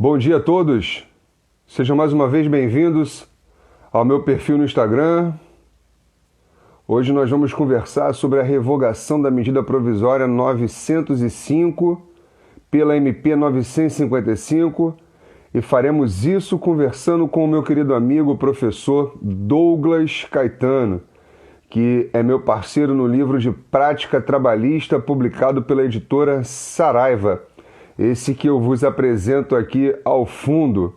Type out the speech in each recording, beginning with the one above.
Bom dia a todos, sejam mais uma vez bem-vindos ao meu perfil no Instagram. Hoje nós vamos conversar sobre a revogação da medida provisória 905 pela MP 955 e faremos isso conversando com o meu querido amigo professor Douglas Caetano, que é meu parceiro no livro de Prática Trabalhista publicado pela editora Saraiva. Esse que eu vos apresento aqui ao fundo.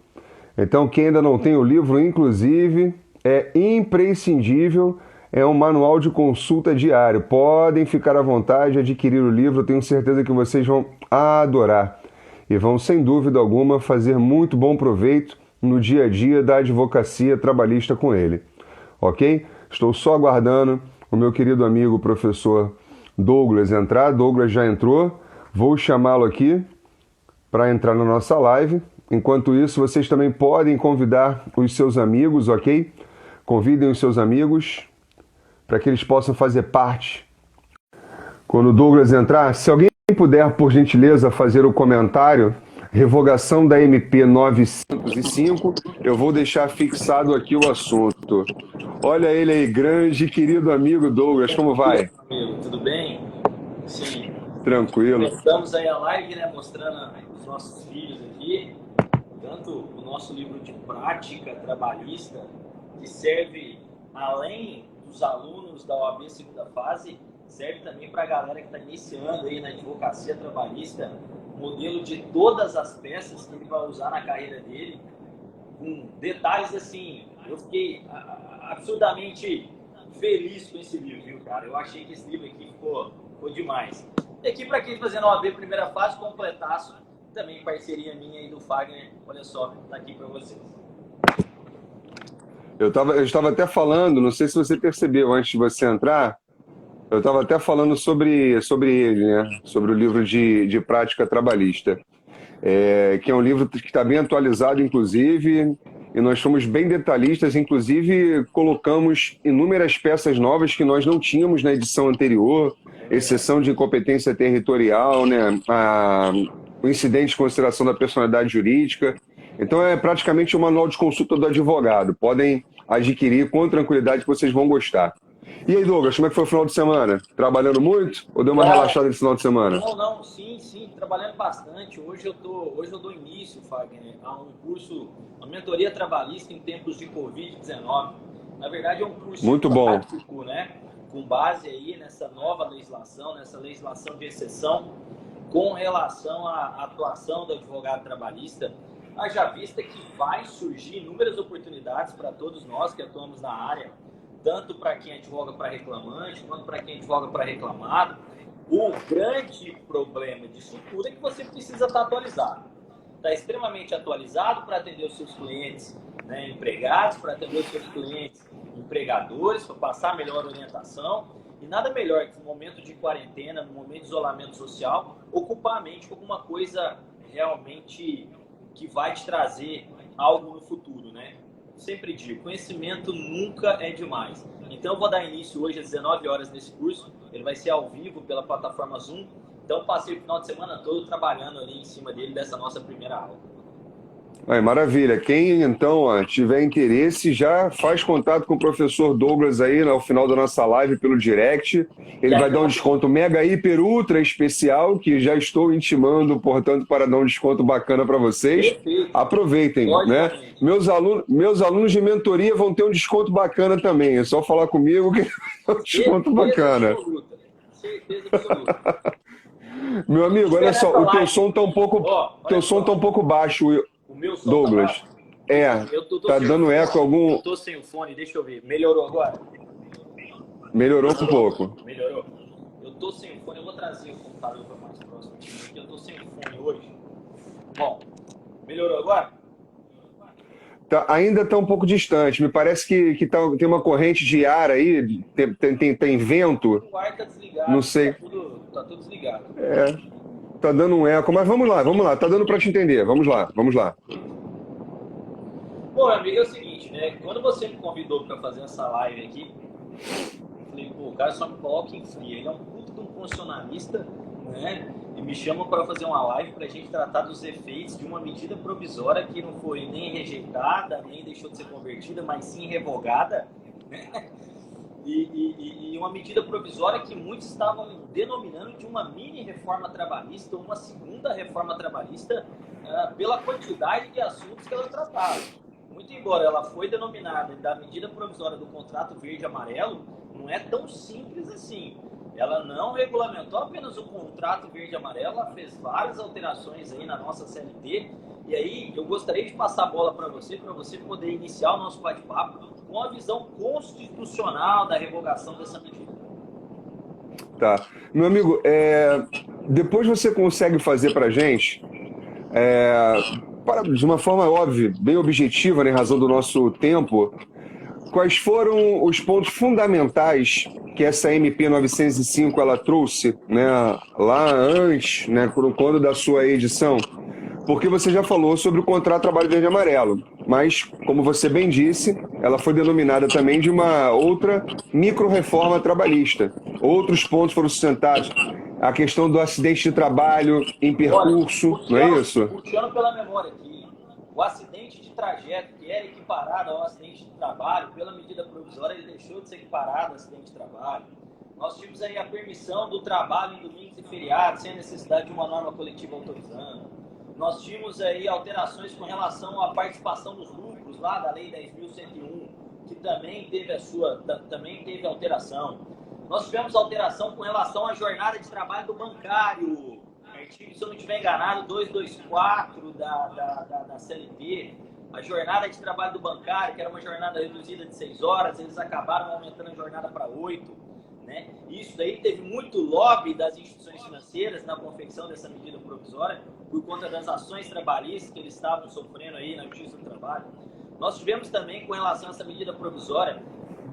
Então, quem ainda não tem o livro, inclusive, é imprescindível, é um manual de consulta diário. Podem ficar à vontade de adquirir o livro, tenho certeza que vocês vão adorar. E vão, sem dúvida alguma, fazer muito bom proveito no dia a dia da advocacia trabalhista com ele. Ok? Estou só aguardando o meu querido amigo professor Douglas entrar. Douglas já entrou. Vou chamá-lo aqui para entrar na nossa live. Enquanto isso, vocês também podem convidar os seus amigos, ok? Convidem os seus amigos para que eles possam fazer parte. Quando o Douglas entrar, se alguém puder, por gentileza, fazer o comentário, revogação da MP 905, eu vou deixar fixado aqui o assunto. Olha ele aí, grande querido amigo Douglas, como vai? Amigo, tudo bem? Sim. Tranquilo. Começamos aí a live, né, mostrando os nossos filhos aqui, tanto o nosso livro de prática trabalhista, que serve, além dos alunos da OAB segunda fase, serve também para a galera que está iniciando aí na advocacia trabalhista, modelo de todas as peças que ele vai usar na carreira dele, com detalhes assim. Eu fiquei absurdamente feliz com esse livro, viu, cara? Eu achei que esse livro aqui ficou demais. E aqui para quem fazendo OAB primeira fase, completaço, também parceria minha e do Fagner, olha só, tá aqui para vocês. Eu estava até falando, não sei se você percebeu antes de você entrar, eu estava até falando sobre ele, né? Sobre o livro de prática trabalhista, que é um livro que está bem atualizado, inclusive, e nós fomos bem detalhistas, inclusive colocamos inúmeras peças novas que nós não tínhamos na edição anterior, exceção de incompetência territorial, né? O incidente de consideração da personalidade jurídica. Então é praticamente um manual de consulta do advogado. Podem adquirir com tranquilidade que vocês vão gostar. E aí, Douglas, como é que foi o final de semana? Trabalhando muito ou deu uma relaxada nesse final de semana? Não, sim, trabalhando bastante. Hoje eu dou início, Fagner, a um curso, a mentoria trabalhista em tempos de Covid-19. Na verdade, é um curso muito bom, prático, né? Com base aí nessa nova legislação, nessa legislação de exceção, com relação à atuação do advogado trabalhista, haja vista que vai surgir inúmeras oportunidades para todos nós que atuamos na área, tanto para quem advoga para reclamante, quanto para quem advoga para reclamado. O grande problema disso tudo é que você precisa estar atualizado. Está extremamente atualizado para atender os seus clientes, né, empregados, para atender os seus clientes empregadores, para passar a melhor orientação. E nada melhor que no momento de quarentena, no momento de isolamento social, ocupar a mente com alguma coisa realmente que vai te trazer algo no futuro, né? Sempre digo, conhecimento nunca é demais. Então eu vou dar início hoje às 19 horas nesse curso. Ele vai ser ao vivo pela plataforma Zoom. Então passei o final de semana todo trabalhando ali em cima dele dessa nossa primeira aula. Maravilha. Quem então tiver interesse, já faz contato com o professor Douglas aí ao final da nossa live pelo direct. Ele vai dar um desconto mega, hiper, ultra especial, que já estou intimando, portanto, para dar um desconto bacana para vocês. Perfeito. Aproveitem, né? Meus alunos de mentoria vão ter um desconto bacana também. É só falar comigo que é um desconto bacana. Certeza absoluta. Meu amigo, olha só, o teu som está um pouco baixo. O meu som Douglas, tá dando eco algum... Eu tô sem o fone, deixa eu ver. Melhorou agora? Melhorou um pouco. Melhorou? Eu tô sem o fone, eu vou trazer o computador para mais próximo aqui, porque eu tô sem o fone hoje. Bom, melhorou agora? Ainda está um pouco distante. Me parece que tem uma corrente de ar aí, tem vento. O ar tá desligado. Não sei. Tá tudo desligado. Tá dando um eco, mas vamos lá, tá dando para te entender, vamos lá. Bom, amigo, é o seguinte, né, quando você me convidou para fazer essa live aqui, eu falei, pô, o cara só me coloca em fria, ele é um puto de um funcionalista, né, e e me chamam para fazer uma live para a gente tratar dos efeitos de uma medida provisória que não foi nem rejeitada, nem deixou de ser convertida, mas sim revogada, né? E uma medida provisória que muitos estavam denominando de uma mini reforma trabalhista, uma segunda reforma trabalhista, pela quantidade de assuntos que ela tratava. Muito embora ela foi denominada da medida provisória do contrato verde-amarelo, não é tão simples assim. Ela não regulamentou apenas o contrato verde-amarelo, ela fez várias alterações aí na nossa CLT. E aí eu gostaria de passar a bola para você poder iniciar o nosso bate-papo com a visão constitucional da revogação dessa medida. Tá. Meu amigo, depois você consegue fazer para a gente, de uma forma óbvia, bem objetiva, né, em razão do nosso tempo, quais foram os pontos fundamentais que essa MP 905 ela trouxe, né, lá antes, né, quando da sua edição? Porque você já falou sobre o contrato de trabalho verde e amarelo, mas, como você bem disse, ela foi denominada também de uma outra micro-reforma trabalhista. Outros pontos foram sustentados. A questão do acidente de trabalho em percurso, não é isso? Puxando pela memória aqui, o acidente de trajeto, que era equiparado ao acidente de trabalho, pela medida provisória, ele deixou de ser equiparado ao acidente de trabalho. Nós tivemos aí a permissão do trabalho em domingos e feriados, sem a necessidade de uma norma coletiva autorizando. Nós tínhamos aí alterações com relação à participação dos lucros lá da Lei 10.101, que também teve alteração. Nós tivemos alteração com relação à jornada de trabalho do bancário, artigo, se eu não estiver enganado, 224 da CLT. A jornada de trabalho do bancário, que era uma jornada reduzida de 6 horas, eles acabaram aumentando a jornada para 8. Né? Isso daí teve muito lobby das instituições financeiras na confecção dessa medida provisória, por conta das ações trabalhistas que eles estavam sofrendo aí na Justiça do Trabalho. Nós tivemos também, com relação a essa medida provisória,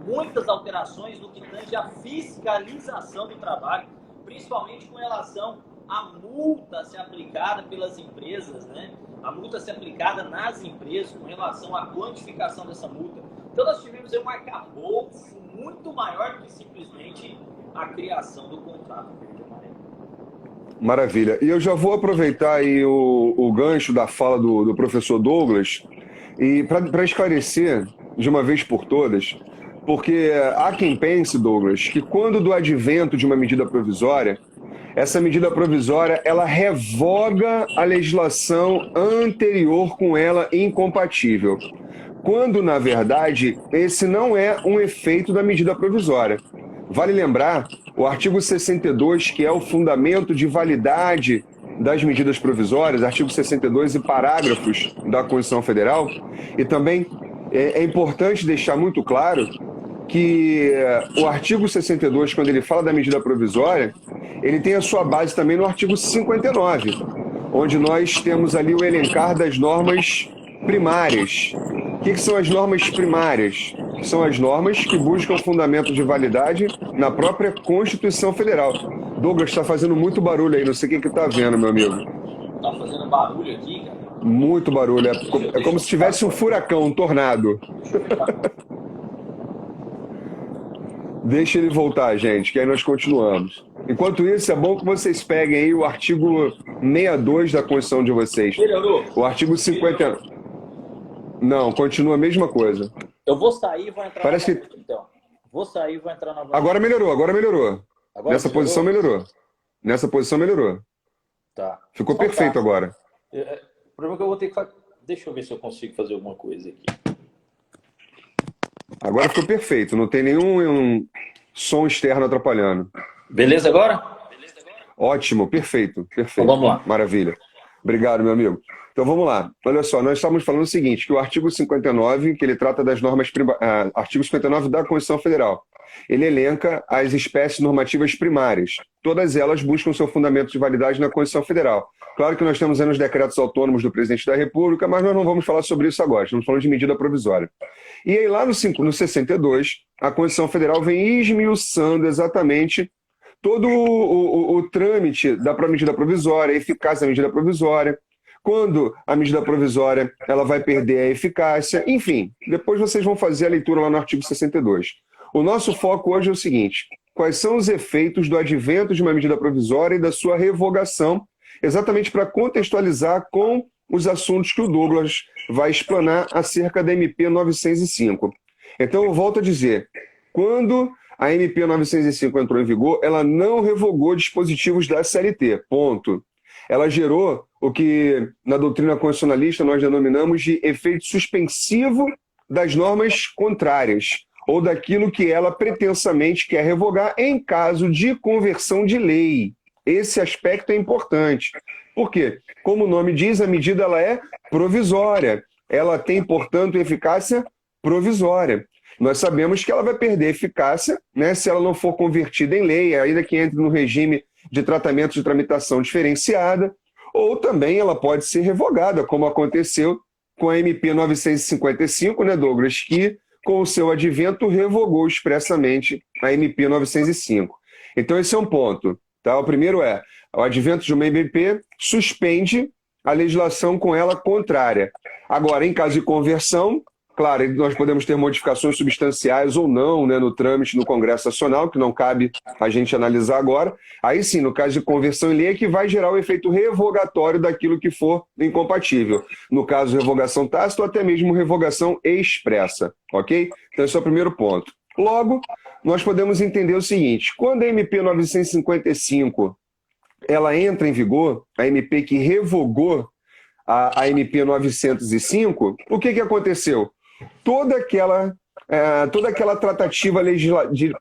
muitas alterações no que tange à fiscalização do trabalho, principalmente com relação à multa a ser aplicada pelas empresas, né? A multa a ser aplicada nas empresas com relação à quantificação dessa multa. Então nós tivemos aí um arcabouço muito maior do que simplesmente a criação do contrato verde-amarelo. Maravilha. E eu já vou aproveitar aí o gancho da fala do professor Douglas e para esclarecer de uma vez por todas, porque há quem pense, Douglas, que quando do advento de uma medida provisória, essa medida provisória ela revoga a legislação anterior com ela incompatível, quando, na verdade, esse não é um efeito da medida provisória. Vale lembrar o artigo 62, que é o fundamento de validade das medidas provisórias, artigo 62 e parágrafos da Constituição Federal, e também é importante deixar muito claro que o artigo 62, quando ele fala da medida provisória, ele tem a sua base também no artigo 59, onde nós temos ali o elencar das normas primárias. O que são as normas primárias? São as normas que buscam fundamento de validade na própria Constituição Federal. Douglas, está fazendo muito barulho aí, não sei o que está vendo, meu amigo. Está fazendo barulho aqui, cara? Muito barulho, é como se tivesse um furacão, um tornado. Deixa ele voltar, gente, que aí nós continuamos. Enquanto isso, é bom que vocês peguem aí o artigo 62 da Constituição de vocês. Melhorou? O artigo 50... Não, continua a mesma coisa. Eu vou sair e vou entrar Parece novamente, então. Vou sair e vou entrar novamente. Agora melhorou. Agora Nessa melhorou? posição melhorou. Nessa posição melhorou. Tá. Ficou perfeito agora. O problema é que eu vou ter que fazer... Deixa eu ver se eu consigo fazer alguma coisa aqui. Agora ficou perfeito. Não tem nenhum som externo atrapalhando. Beleza agora? Ótimo, perfeito. Então vamos lá. Maravilha. Obrigado, meu amigo. Então vamos lá. Olha só, nós estamos falando o seguinte, que o artigo 59, que ele trata das normas artigo 59 da Constituição Federal, ele elenca as espécies normativas primárias. Todas elas buscam seu fundamento de validade na Constituição Federal. Claro que nós temos aí nos decretos autônomos do Presidente da República, mas nós não vamos falar sobre isso agora, estamos falando de medida provisória. E aí lá no 62, a Constituição Federal vem esmiuçando exatamente todo o trâmite da medida provisória, a eficácia da medida provisória, quando a medida provisória ela vai perder a eficácia, enfim, depois vocês vão fazer a leitura lá no artigo 62. O nosso foco hoje é o seguinte, quais são os efeitos do advento de uma medida provisória e da sua revogação, exatamente para contextualizar com os assuntos que o Douglas vai explanar acerca da MP 905. Então, eu volto a dizer, quando a MP 905 entrou em vigor, ela não revogou dispositivos da CLT, ponto. Ela gerou o que na doutrina constitucionalista nós denominamos de efeito suspensivo das normas contrárias, ou daquilo que ela pretensamente quer revogar em caso de conversão de lei. Esse aspecto é importante. Por quê? Como o nome diz, a medida ela é provisória. Ela tem, portanto, eficácia provisória. Nós sabemos que ela vai perder eficácia, né, se ela não for convertida em lei, ainda que entre no regime de tratamento de tramitação diferenciada, ou também ela pode ser revogada, como aconteceu com a MP 955, né, Douglas, que com o seu advento revogou expressamente a MP 905. Então esse é um ponto. Tá? O primeiro é, o advento de uma MP suspende a legislação com ela contrária. Agora, em caso de conversão, claro, nós podemos ter modificações substanciais ou não, né, no trâmite no Congresso Nacional, que não cabe a gente analisar agora. Aí sim, no caso de conversão em lei, é que vai gerar o efeito revogatório daquilo que for incompatível. No caso de revogação tácita ou até mesmo revogação expressa, ok? Então esse é o primeiro ponto. Logo, nós podemos entender o seguinte, quando a MP 955 ela entra em vigor, a MP que revogou a MP 905, o que aconteceu? Toda aquela tratativa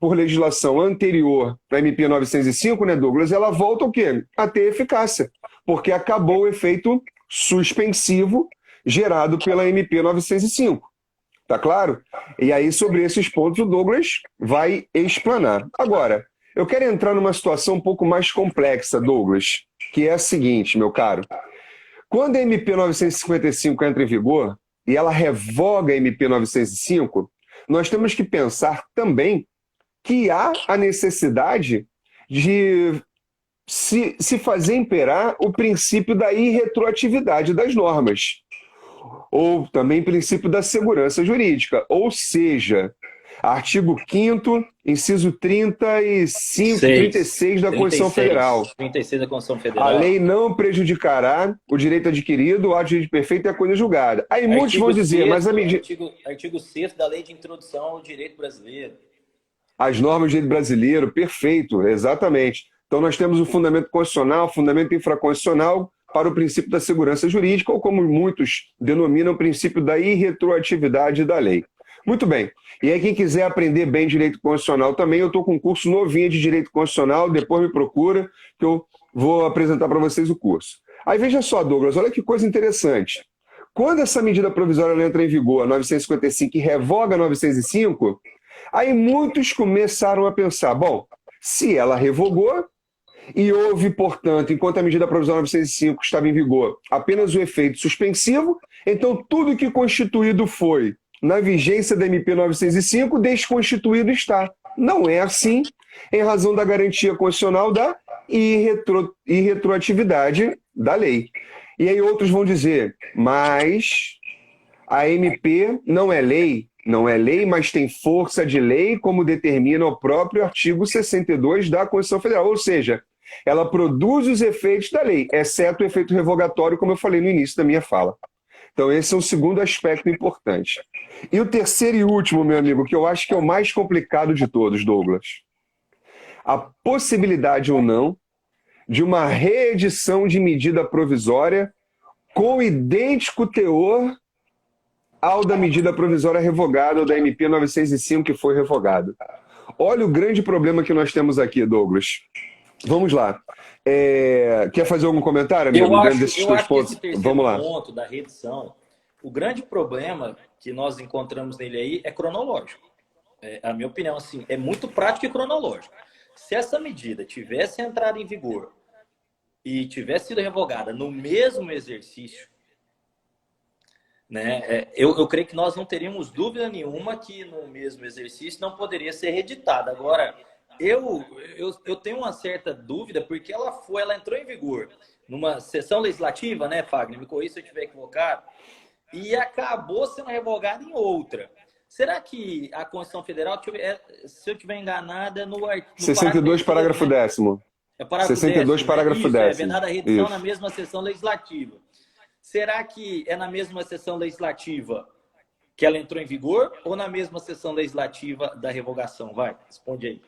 por legislação anterior da MP 905, né, Douglas, ela volta o quê? A ter eficácia, porque acabou o efeito suspensivo gerado pela MP 905. Tá claro? E aí, sobre esses pontos, o Douglas vai explanar. Agora, eu quero entrar numa situação um pouco mais complexa, Douglas, que é a seguinte, meu caro. Quando a MP 955 entra em vigor e ela revoga a MP 905, nós temos que pensar também que há a necessidade de se fazer imperar o princípio da irretroatividade das normas, ou também princípio da segurança jurídica, ou seja, artigo 5º, inciso 35, 36 da Constituição Federal. 36 da Constituição Federal. A lei não prejudicará o direito adquirido, o ato de direito perfeito e a coisa julgada. Aí muitos vão dizer, mas a medida... Artigo 6º da Lei de Introdução ao Direito Brasileiro. As normas do direito brasileiro, perfeito, exatamente. Então nós temos o fundamento constitucional, o fundamento infraconstitucional para o princípio da segurança jurídica, ou como muitos denominam, o princípio da irretroatividade da lei. Muito bem. E aí quem quiser aprender bem direito constitucional também, eu estou com um curso novinho de direito constitucional, depois me procura, que eu vou apresentar para vocês o curso. Aí veja só, Douglas, olha que coisa interessante. Quando essa medida provisória entra em vigor, a 955, e revoga a 905, aí muitos começaram a pensar, bom, se ela revogou e houve, portanto, enquanto a medida provisória 905 estava em vigor, apenas o efeito suspensivo, então tudo que constituído foi na vigência da MP 905, desconstituído está. Não é assim, em razão da garantia constitucional da irretroatividade da lei. E aí outros vão dizer, mas a MP não é lei, mas tem força de lei, como determina o próprio artigo 62 da Constituição Federal. Ou seja, ela produz os efeitos da lei, exceto o efeito revogatório, como eu falei no início da minha fala. Então esse é o segundo aspecto importante. E o terceiro e último, meu amigo, que eu acho que é o mais complicado de todos, Douglas. A possibilidade ou não de uma reedição de medida provisória com idêntico teor ao da medida provisória revogada, ou da MP 905 que foi revogada. Olha o grande problema que nós temos aqui, Douglas. Vamos lá. Quer fazer algum comentário, amigo? Eu acho desses que dois pontos? esse terceiro Vamos lá. ponto da reedição, o grande problema que nós encontramos nele aí é cronológico. A minha opinião, assim, é muito prático e cronológico. Se essa medida tivesse entrado em vigor e tivesse sido revogada no mesmo exercício, né, eu creio que nós não teríamos dúvida nenhuma que no mesmo exercício não poderia ser reeditada. Agora, eu tenho uma certa dúvida, porque ela entrou em vigor numa sessão legislativa, né, Fagner? Me corrija se eu estiver equivocado, e acabou sendo revogada em outra. Será que a Constituição Federal, se eu estiver enganada, no 62, parágrafo né? 10º. É o parágrafo 62, 10º, né? parágrafo Isso, é 10º. vedada a reedição na Isso. mesma sessão legislativa. Será que é na mesma sessão legislativa que ela entrou em vigor ou na mesma sessão legislativa da revogação? Vai, responde aí.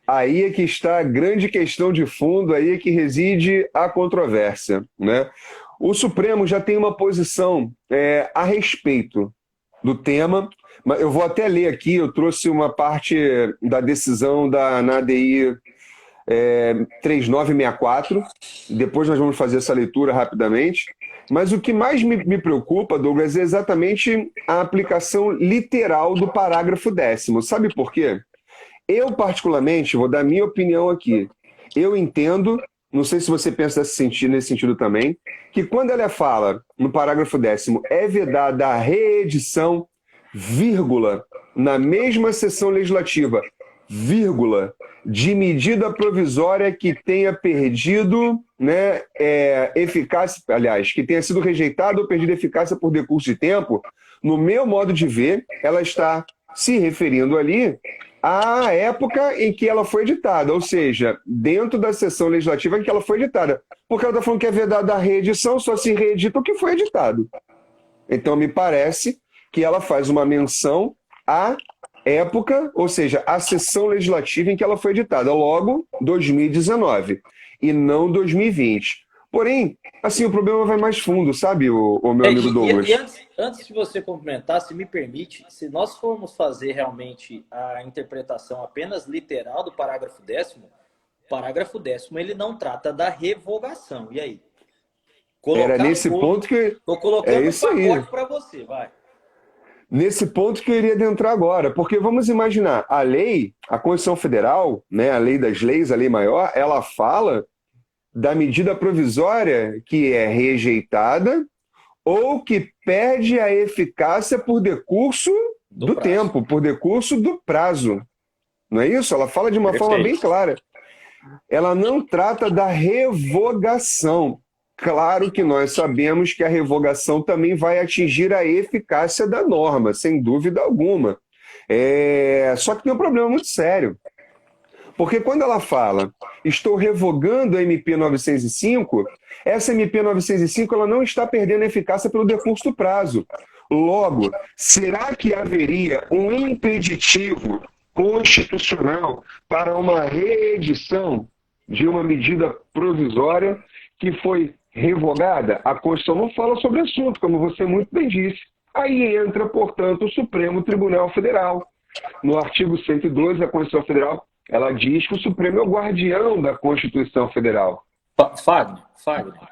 Aí é que está a grande questão de fundo, aí é que reside a controvérsia, né? O Supremo já tem uma posição a respeito do tema, mas eu vou até ler aqui, eu trouxe uma parte da decisão na ADI 3964, depois nós vamos fazer essa leitura rapidamente, mas o que mais me preocupa, Douglas, é exatamente a aplicação literal do parágrafo 10º. Sabe por quê? Eu, particularmente, vou dar minha opinião aqui. Eu entendo, não sei se você pensa nesse sentido também, que quando ela fala, no parágrafo 10º, é vedada a reedição, vírgula, na mesma sessão legislativa, vírgula, de medida provisória que tenha perdido, né, eficácia, aliás, que tenha sido rejeitada ou perdida eficácia por decurso de tempo, no meu modo de ver, ela está se referindo ali à época em que ela foi editada, ou seja, dentro da sessão legislativa em que ela foi editada. Porque ela está falando que é vedada a reedição, só se reedita o que foi editado. Então, me parece que ela faz uma menção à época, ou seja, à sessão legislativa em que ela foi editada, logo 2019, e não 2020. Porém, assim, o problema vai mais fundo, sabe, o meu amigo Douglas? E antes de você complementar, se me permite, se nós formos fazer realmente a interpretação apenas literal do parágrafo 10º, o parágrafo 10º ele não trata da revogação. E aí? Era nesse ponto que... Estou colocando um pacote para você, vai. Nesse ponto que eu iria adentrar agora, porque vamos imaginar, a lei, a Constituição Federal, né, a lei das leis, a lei maior, ela fala da medida provisória que é rejeitada ou que perde a eficácia por decurso do tempo, por decurso do prazo. Não é isso? Ela fala de uma forma bem clara. Ela não trata da revogação. Claro que nós sabemos que a revogação também vai atingir a eficácia da norma, sem dúvida alguma. Só que tem um problema muito sério. Porque quando ela fala, estou revogando a MP 905, essa MP 905 ela não está perdendo eficácia pelo decurso do prazo. Logo, será que haveria um impeditivo constitucional para uma reedição de uma medida provisória que foi revogada? A Constituição não fala sobre o assunto, como você muito bem disse. Aí entra, portanto, o Supremo Tribunal Federal. No artigo 112 da Constituição Federal, ela diz que o Supremo é o guardião da Constituição Federal. Fagner.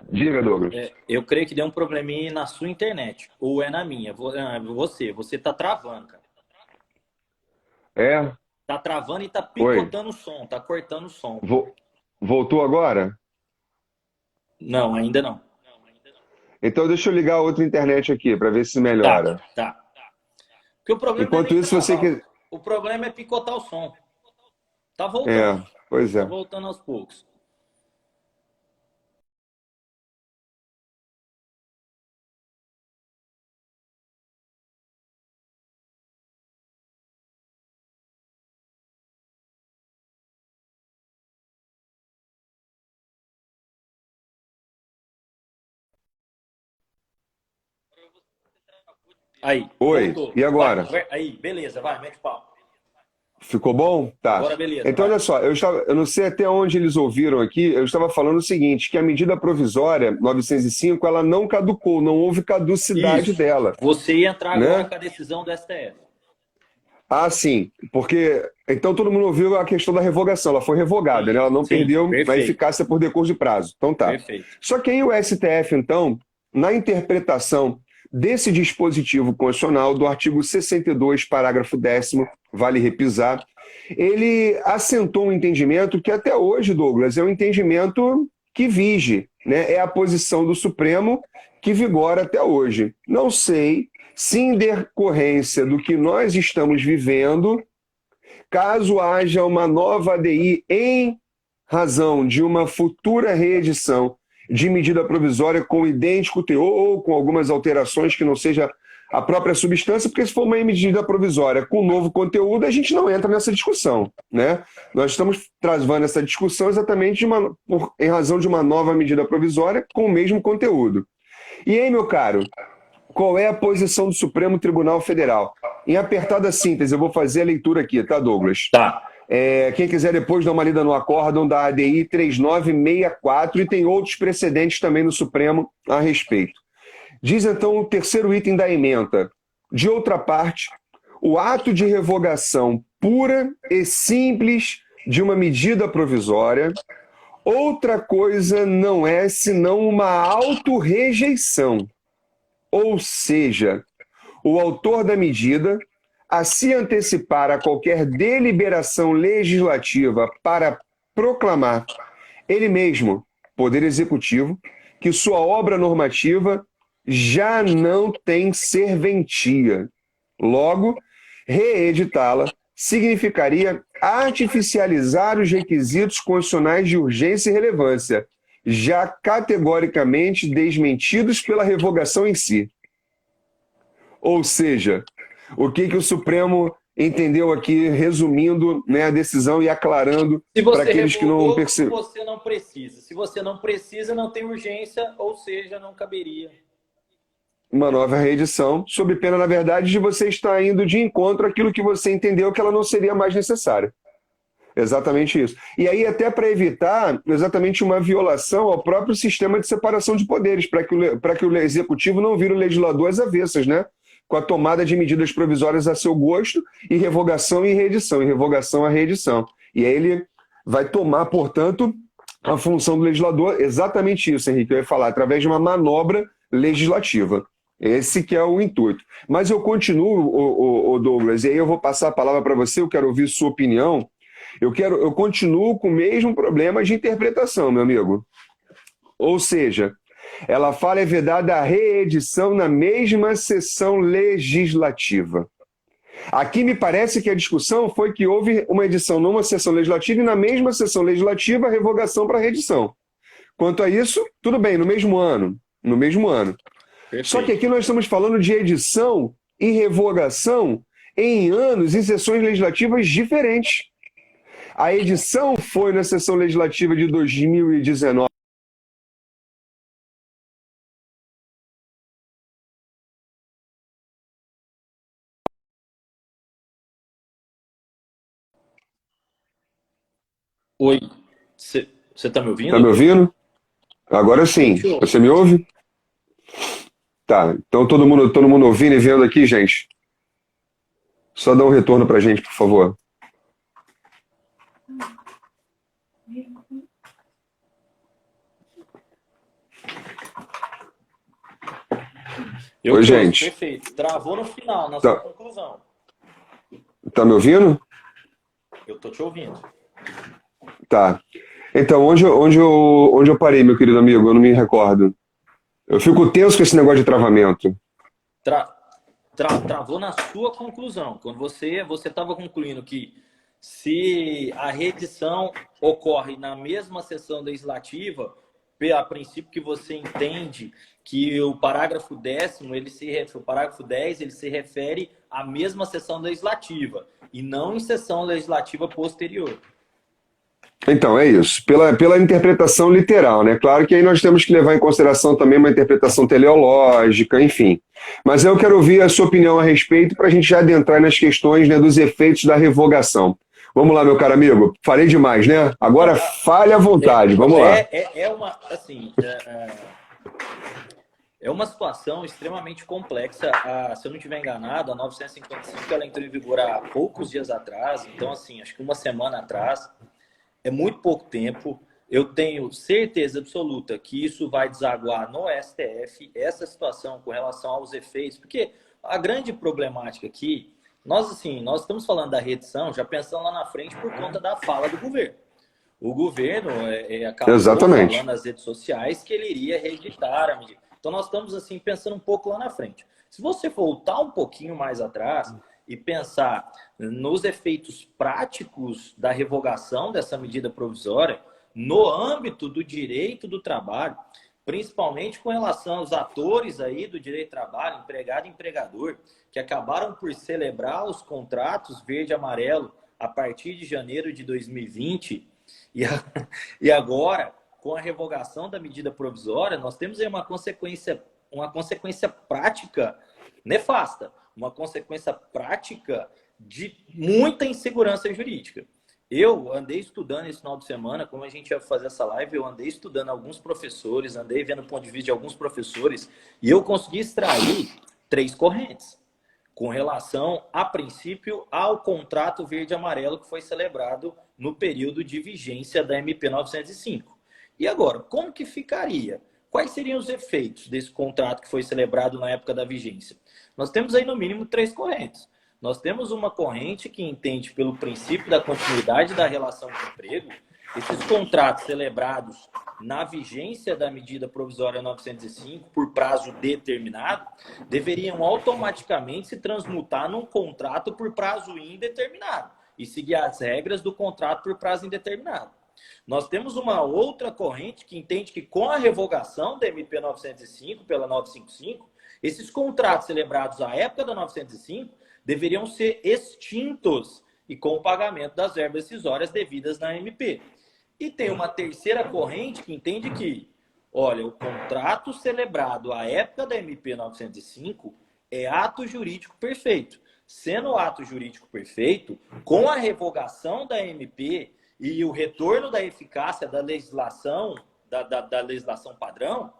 Diga, Douglas. Eu creio que deu um probleminha na sua internet. Ou é na minha. Você tá travando, cara. Tá travando e tá picotando o som, tá cortando o som. Voltou agora? Não, ainda não. Então deixa eu ligar outra internet aqui para ver se melhora. Tá. Porque o problema Enquanto isso, você quer... O problema é picotar o som. Tá voltando. Pois é. Tá voltando aos poucos. Aí. Oi, voltou. E agora? Aí, beleza, vai, mete pau. Ficou bom? Tá. Agora beleza. Então, olha só, eu não sei até onde eles ouviram aqui, eu estava falando o seguinte, que a medida provisória 905, ela não caducou, não houve caducidade dela. Você ia entrar agora com a decisão do STF. Ah, sim, porque então todo mundo ouviu a questão da revogação, ela foi revogada, né? Ela não perdeu a eficácia por decurso de prazo. Então tá. Perfeito. Só que aí o STF, então, na interpretação desse dispositivo constitucional do artigo 62, parágrafo 10º, vale repisar, ele assentou um entendimento que até hoje, Douglas, é um entendimento que vige, né? É a posição do Supremo que vigora até hoje. Não sei se em decorrência do que nós estamos vivendo, caso haja uma nova ADI em razão de uma futura reedição de medida provisória com idêntico teor ou com algumas alterações que não seja a própria substância, porque se for uma medida provisória com novo conteúdo, a gente não entra nessa discussão, né? Nós estamos travando essa discussão exatamente em razão de uma nova medida provisória com o mesmo conteúdo. E aí, meu caro, qual é a posição do Supremo Tribunal Federal? Em apertada síntese, eu vou fazer a leitura aqui, tá, Douglas? Tá. Quem quiser depois dar uma lida no acórdão da ADI 3964 e tem outros precedentes também no Supremo a respeito. Diz então o terceiro item da ementa. De outra parte, o ato de revogação pura e simples de uma medida provisória, outra coisa não é senão uma autorrejeição. Ou seja, o autor da medida, a se antecipar a qualquer deliberação legislativa para proclamar ele mesmo, Poder Executivo, que sua obra normativa já não tem serventia. Logo, reeditá-la significaria artificializar os requisitos constitucionais de urgência e relevância, já categoricamente desmentidos pela revogação em si. Ou seja, o que o Supremo entendeu aqui, resumindo, né, a decisão e aclarando para aqueles que não percebem. Se você não precisa. Se você não precisa, não tem urgência, ou seja, não caberia. Uma nova reedição, sob pena, na verdade, de você estar indo de encontro àquilo que você entendeu que ela não seria mais necessária. Exatamente isso. E aí, até para evitar exatamente uma violação ao próprio sistema de separação de poderes, para que o Executivo não vire o legislador às avessas, né? Com a tomada de medidas provisórias a seu gosto e revogação e reedição, e revogação a reedição. E aí ele vai tomar, portanto, a função do legislador, exatamente isso, Henrique, eu ia falar, através de uma manobra legislativa. Esse que é o intuito. Mas eu continuo, Douglas, e aí eu vou passar a palavra para você, eu quero ouvir sua opinião. Eu continuo com o mesmo problema de interpretação, meu amigo. Ou seja, ela fala é vedada a reedição na mesma sessão legislativa. Aqui me parece que a discussão foi que houve uma edição numa sessão legislativa e na mesma sessão legislativa a revogação para reedição. Quanto a isso, tudo bem, no mesmo ano. No mesmo ano. Perfeito. Só que aqui nós estamos falando de edição e revogação em anos, em sessões legislativas diferentes. A edição foi na sessão legislativa de 2019. Oi, você está me ouvindo? Está me ouvindo? Agora sim. Você me ouve? Tá, então todo mundo ouvindo e vendo aqui, gente? Só dá um retorno para a gente, por favor. Oi, gente. Perfeito. Travou no final, na sua conclusão. Tá me ouvindo? Eu tô te ouvindo. Tá. Então, onde eu parei, meu querido amigo? Eu não me recordo. Eu fico tenso com esse negócio de travamento. Travou na sua conclusão. Quando você estava concluindo que se a reedição ocorre na mesma sessão legislativa, a princípio que você entende que o parágrafo 10º, o parágrafo 10, ele se refere à mesma sessão legislativa e não em sessão legislativa posterior. Então, é isso. Pela interpretação literal, né? Claro que aí nós temos que levar em consideração também uma interpretação teleológica, enfim. Mas eu quero ouvir a sua opinião a respeito para a gente já adentrar nas questões, né, dos efeitos da revogação. Vamos lá, meu caro amigo. Falei demais, né? Agora fale à vontade. Vamos lá. É uma situação extremamente complexa. Se eu não estiver enganado, a 955 ela entrou em vigor há poucos dias atrás. Então, assim, acho que uma semana atrás. É muito pouco tempo. Eu tenho certeza absoluta que isso vai desaguar no STF, essa situação com relação aos efeitos, porque a grande problemática aqui, nós estamos falando da reedição, já pensando lá na frente por conta da fala do governo. O governo acabou falando nas redes sociais que ele iria reeditar a medida. Então nós estamos assim pensando um pouco lá na frente. Se você voltar um pouquinho mais atrás e pensar nos efeitos práticos da revogação dessa medida provisória no âmbito do direito do trabalho, principalmente com relação aos atores aí do direito de trabalho, empregado e empregador, que acabaram por celebrar os contratos verde e amarelo a partir de janeiro de 2020 e agora, com a revogação da medida provisória, nós temos aí uma consequência prática nefasta, uma consequência prática de muita insegurança jurídica. Eu andei estudando esse final de semana, como a gente ia fazer essa live, eu andei estudando alguns professores, andei vendo o ponto de vista de alguns professores, e eu consegui extrair 3 correntes com relação, a princípio, ao contrato verde e amarelo que foi celebrado no período de vigência da MP 905. E agora, como que ficaria? Quais seriam os efeitos desse contrato que foi celebrado na época da vigência? Nós temos aí, no mínimo, 3 correntes. Nós temos uma corrente que entende pelo princípio da continuidade da relação de emprego, esses contratos celebrados na vigência da medida provisória 905 por prazo determinado, deveriam automaticamente se transmutar num contrato por prazo indeterminado e seguir as regras do contrato por prazo indeterminado. Nós temos uma outra corrente que entende que com a revogação da MP 905 pela 955, esses contratos celebrados à época da 905 deveriam ser extintos e com o pagamento das verbas decisórias devidas na MP. E tem uma terceira corrente que entende que, olha, o contrato celebrado à época da MP 905 é ato jurídico perfeito. Sendo o ato jurídico perfeito, com a revogação da MP e o retorno da eficácia da legislação, da legislação padrão,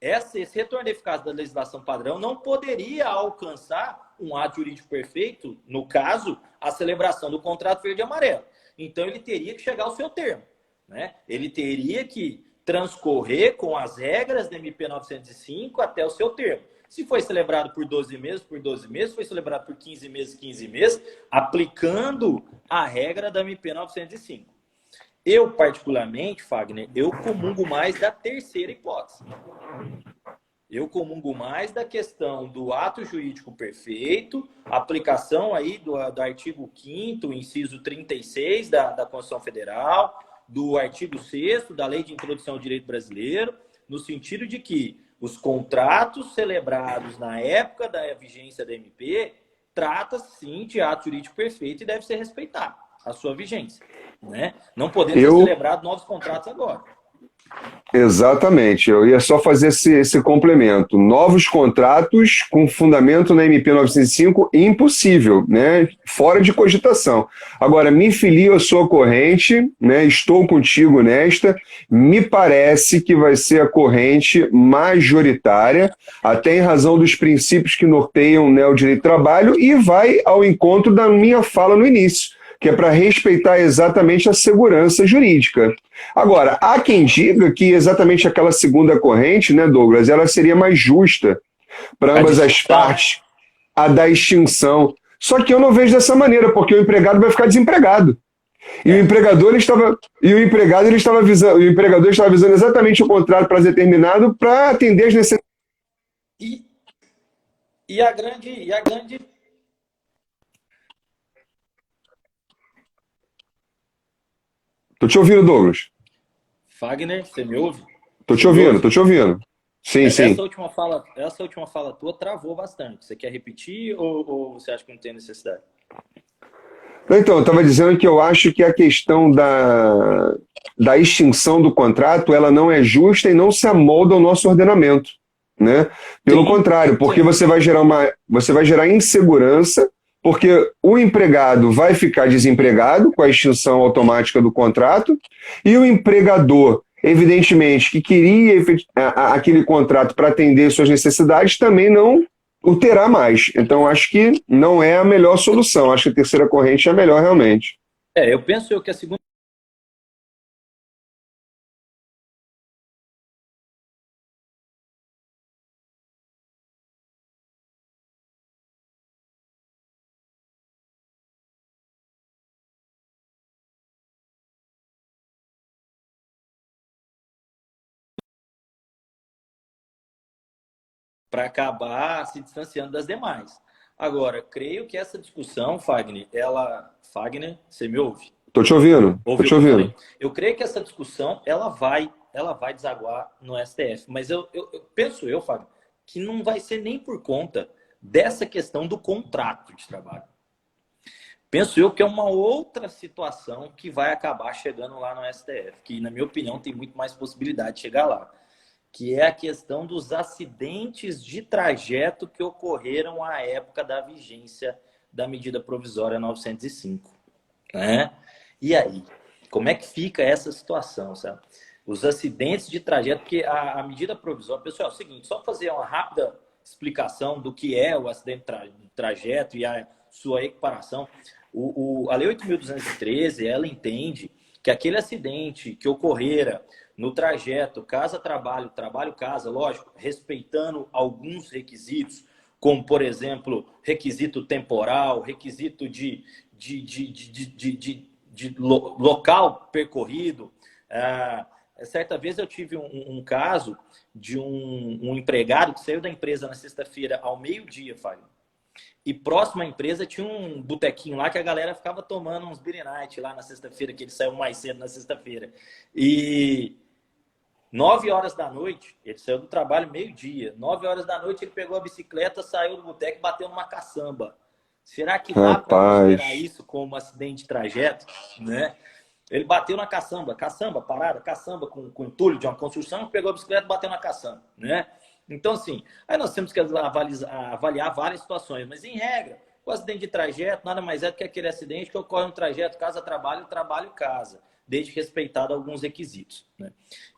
esse retorno da eficácia da legislação padrão não poderia alcançar um ato jurídico perfeito, no caso, a celebração do contrato verde e amarelo. Então, ele teria que chegar ao seu termo, né? Ele teria que transcorrer com as regras da MP 905 até o seu termo. Se foi celebrado por 12 meses, por 12 meses, foi celebrado por 15 meses, 15 meses, aplicando a regra da MP 905. Eu, particularmente, Fagner, eu comungo mais da terceira hipótese. Eu comungo mais da questão do ato jurídico perfeito, aplicação aí do artigo 5º, inciso 36 da Constituição Federal, do artigo 6º da Lei de Introdução ao Direito Brasileiro, no sentido de que os contratos celebrados na época da vigência da MP trata-se, sim, de ato jurídico perfeito e deve ser respeitado a sua vigência, né? Não podemos ser celebrados novos contratos agora. Exatamente, eu ia só fazer esse complemento. Novos contratos com fundamento na MP 905, impossível, né? Fora de cogitação. Agora, me filio à sua corrente, né? Estou contigo nesta, me parece que vai ser a corrente majoritária, até em razão dos princípios que norteiam, né, o direito do trabalho, e vai ao encontro da minha fala no início, que é para respeitar exatamente a segurança jurídica. Agora, há quem diga que exatamente aquela segunda corrente, né, Douglas, ela seria mais justa para ambas as partes, a da extinção. Só que eu não vejo dessa maneira, porque o empregado vai ficar desempregado. E o empregador ele estava visando exatamente o contrato prazo determinado para atender as necessidades. E a grande Tô te ouvindo, Douglas. Fagner, você me ouve? Tô te ouvindo. Sim. Essa última fala tua travou bastante. Você quer repetir ou você acha que não tem necessidade? Então, eu estava dizendo que eu acho que a questão da extinção do contrato, ela não é justa e não se amolda ao nosso ordenamento, né? Pelo contrário, porque você vai gerar insegurança, porque o empregado vai ficar desempregado com a extinção automática do contrato e o empregador, evidentemente, que queria aquele contrato para atender suas necessidades, também não o terá mais. Então, acho que não é a melhor solução. Acho que a terceira corrente é a melhor realmente. Eu penso que a segunda... para acabar se distanciando das demais. Agora, creio que essa discussão, Fagner, Fagner, você me ouve? Tô te ouvindo. Eu creio que essa discussão ela vai ela vai desaguar no STF. Mas eu penso, Fábio, que não vai ser nem por conta dessa questão do contrato de trabalho. Penso eu que é uma outra situação que vai acabar chegando lá no STF, que, na minha opinião, tem muito mais possibilidade de chegar lá, que é a questão dos acidentes de trajeto que ocorreram à época da vigência da medida provisória 905. Né? E aí, como é que fica essa situação, sabe? Os acidentes de trajeto, porque a medida provisória... Pessoal, é o seguinte, só fazer uma rápida explicação do que é o acidente de trajeto e a sua equiparação. A Lei 8.213, ela entende que aquele acidente que ocorrera no trajeto casa-trabalho, trabalho-casa, lógico, respeitando alguns requisitos, como, por exemplo, requisito temporal, requisito de local percorrido. Certa vez eu tive um caso de um empregado que saiu da empresa na sexta-feira ao meio-dia, Fábio. E próximo à empresa tinha um botequinho lá que a galera ficava tomando uns beer night lá na sexta-feira, que ele saiu mais cedo na sexta-feira. E 9 horas da noite, ele saiu do trabalho meio-dia. 9 horas da noite ele pegou a bicicleta, saiu do boteco e bateu numa caçamba. Será que dá para considerar isso como acidente de trajeto? Né? Ele bateu na caçamba, parada, caçamba com entulho de uma construção, pegou a bicicleta e bateu na caçamba. Né? Então, assim, aí nós temos que avaliar várias situações, mas em regra, o acidente de trajeto nada mais é do que aquele acidente que ocorre no trajeto casa-trabalho, trabalho-casa, desde respeitado alguns requisitos. Né?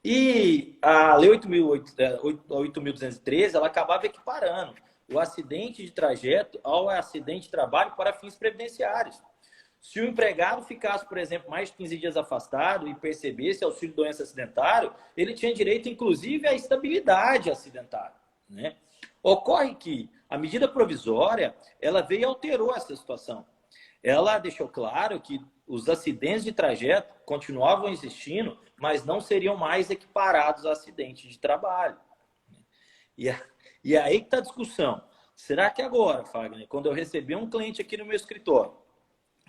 E a Lei 8.213, ela acabava equiparando o acidente de trajeto ao acidente de trabalho para fins previdenciários. Se o empregado ficasse, por exemplo, mais de 15 dias afastado e percebesse auxílio doença acidentário, ele tinha direito, inclusive, à estabilidade acidentária. Né? Ocorre que a medida provisória, ela veio e alterou essa situação. Ela deixou claro que os acidentes de trajeto continuavam existindo, mas não seriam mais equiparados a acidentes de trabalho. E aí que está a discussão. Será que agora, Fagner, quando eu receber um cliente aqui no meu escritório,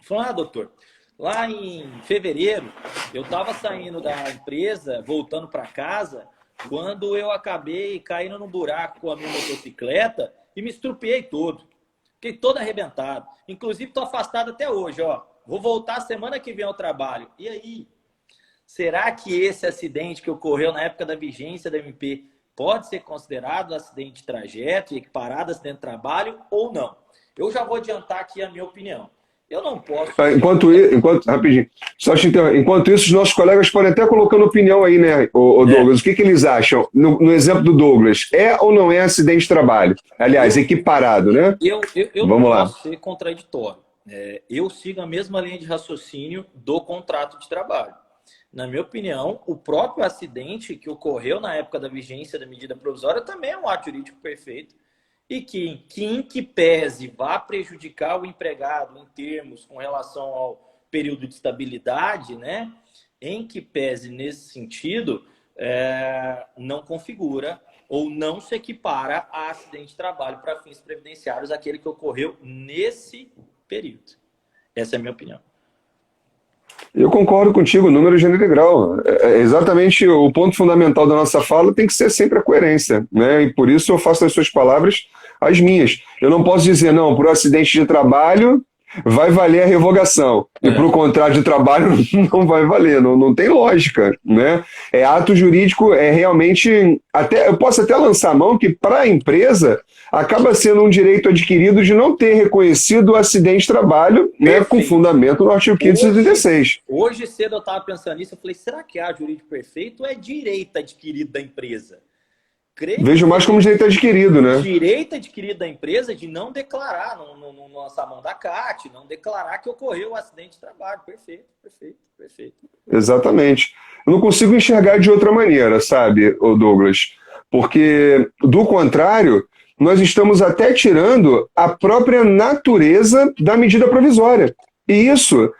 falou, doutor, lá em fevereiro, eu estava saindo da empresa, voltando para casa, quando eu acabei caindo num buraco com a minha motocicleta e me estrupiei todo. Fiquei todo arrebentado. Inclusive, estou afastado até hoje. Ó. Vou voltar semana que vem ao trabalho. E aí? Será que esse acidente que ocorreu na época da vigência da MP pode ser considerado acidente de trajeto e equiparado a acidente de trabalho ou não? Eu já vou adiantar aqui a minha opinião. Eu não posso... Rapidinho, só te interromper. Enquanto isso, os nossos colegas podem até colocando opinião aí, né, o Douglas? O que eles acham? No exemplo do Douglas, é ou não é acidente de trabalho? Aliás, equiparado, né? Eu Vamos não lá. Posso ser contraditório. Eu sigo a mesma linha de raciocínio do contrato de trabalho. Na minha opinião, o próprio acidente que ocorreu na época da vigência da medida provisória também é um ato jurídico perfeito. E que em que pese vá prejudicar o empregado em termos com relação ao período de estabilidade, né? Em que pese nesse sentido, não configura ou não se equipara a acidente de trabalho para fins previdenciários aquele que ocorreu nesse período. Essa é a minha opinião. Eu concordo contigo, número, gênero e grau. Exatamente o ponto fundamental da nossa fala tem que ser sempre a coerência, né? E por isso eu faço das suas palavras as minhas. Eu não posso dizer, não, para o acidente de trabalho vai valer a revogação, e para o contrato de trabalho não vai valer, não tem lógica, né? Ato jurídico realmente, eu posso até lançar a mão que para a empresa acaba sendo um direito adquirido de não ter reconhecido o acidente de trabalho, né, com fundamento no artigo 536. Hoje cedo eu estava pensando nisso, eu falei, será que há jurídico perfeito ou é direito adquirido da empresa? Vejo mais como direito adquirido, né? Direito adquirido da empresa de não declarar, não lançar a mão da CAT, não declarar que ocorreu o acidente de trabalho. Perfeito. Exatamente. Eu não consigo enxergar de outra maneira, sabe, Douglas? Porque, do contrário, nós estamos até tirando a própria natureza da medida provisória. E isso,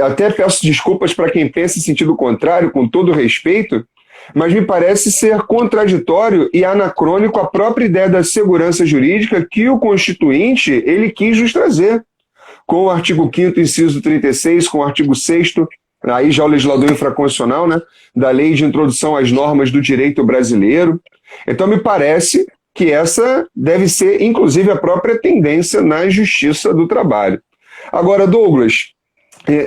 até peço desculpas para quem pensa em sentido contrário, com todo respeito, mas me parece ser contraditório e anacrônico a própria ideia da segurança jurídica que o Constituinte ele quis nos trazer, com o artigo 5º, inciso 36, com o artigo 6º, aí já o legislador infraconstitucional, né, da Lei de Introdução às Normas do Direito Brasileiro. Então, me parece que essa deve ser, inclusive, a própria tendência na Justiça do Trabalho. Agora, Douglas,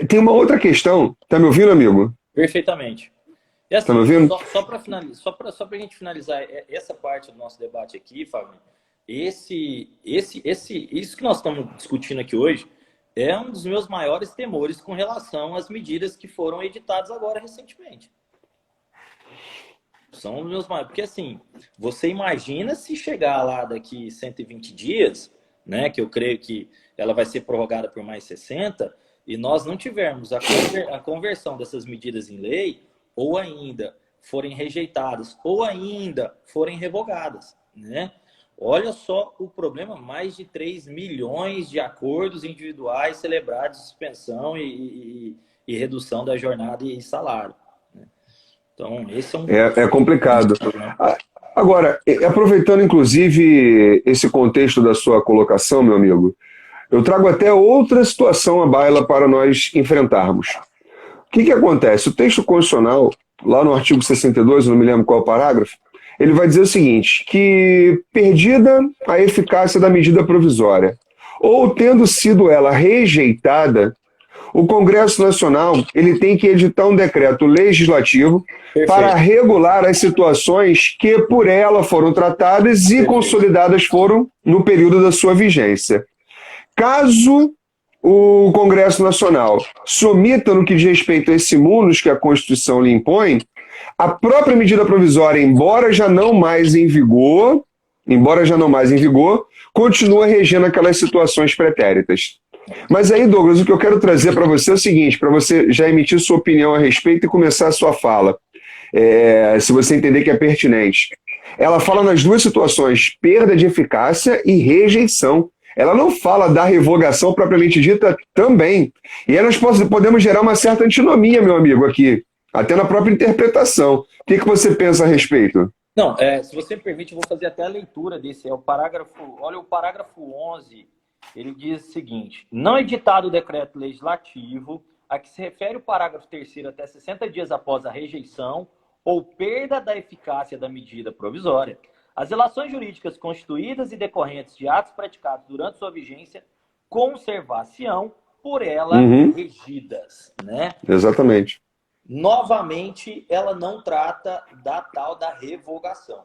tem uma outra questão. Tá me ouvindo, amigo? Perfeitamente. E assim, Tá me ouvindo? só para finalizar, só para a gente finalizar essa parte do nosso debate aqui, Fábio, isso que nós estamos discutindo aqui hoje é um dos meus maiores temores com relação às medidas que foram editadas agora recentemente. São os meus maiores. Porque assim, você imagina se chegar lá daqui 120 dias, né, que eu creio que ela vai ser prorrogada por mais 60, e nós não tivermos a conversão dessas medidas em lei, ou ainda forem rejeitadas, ou ainda forem revogadas, né? Olha só o problema, mais de 3 milhões de acordos individuais celebrados de suspensão e redução da jornada e salário, né? Então, esse é um... É complicado. Agora, aproveitando inclusive esse contexto da sua colocação, meu amigo, eu trago até outra situação à baila para nós enfrentarmos. O que acontece? O texto constitucional, lá no artigo 62, não me lembro qual parágrafo, ele vai dizer o seguinte, que perdida a eficácia da medida provisória, ou tendo sido ela rejeitada, o Congresso Nacional ele tem que editar um decreto legislativo para regular as situações que por ela foram tratadas e consolidadas foram no período da sua vigência. Caso o Congresso Nacional se omita no que diz respeito a esse munus que a Constituição lhe impõe, a própria medida provisória, embora já não mais em vigor, continua regendo aquelas situações pretéritas. Mas aí, Douglas, o que eu quero trazer para você é o seguinte, para você já emitir sua opinião a respeito e começar a sua fala, se você entender que é pertinente. Ela fala nas duas situações, perda de eficácia e rejeição. Ela não fala da revogação propriamente dita também. E aí nós podemos gerar uma certa antinomia, meu amigo, aqui, até na própria interpretação. O que você pensa a respeito? Não, se você me permite, eu vou fazer até a leitura desse. Olha o parágrafo 11, ele diz o seguinte: não editado o decreto legislativo a que se refere o parágrafo 3º até 60 dias após a rejeição ou perda da eficácia da medida provisória, as relações jurídicas constituídas e decorrentes de atos praticados durante sua vigência conservar-se-ão por ela regidas, né? Exatamente. Novamente, ela não trata da tal da revogação.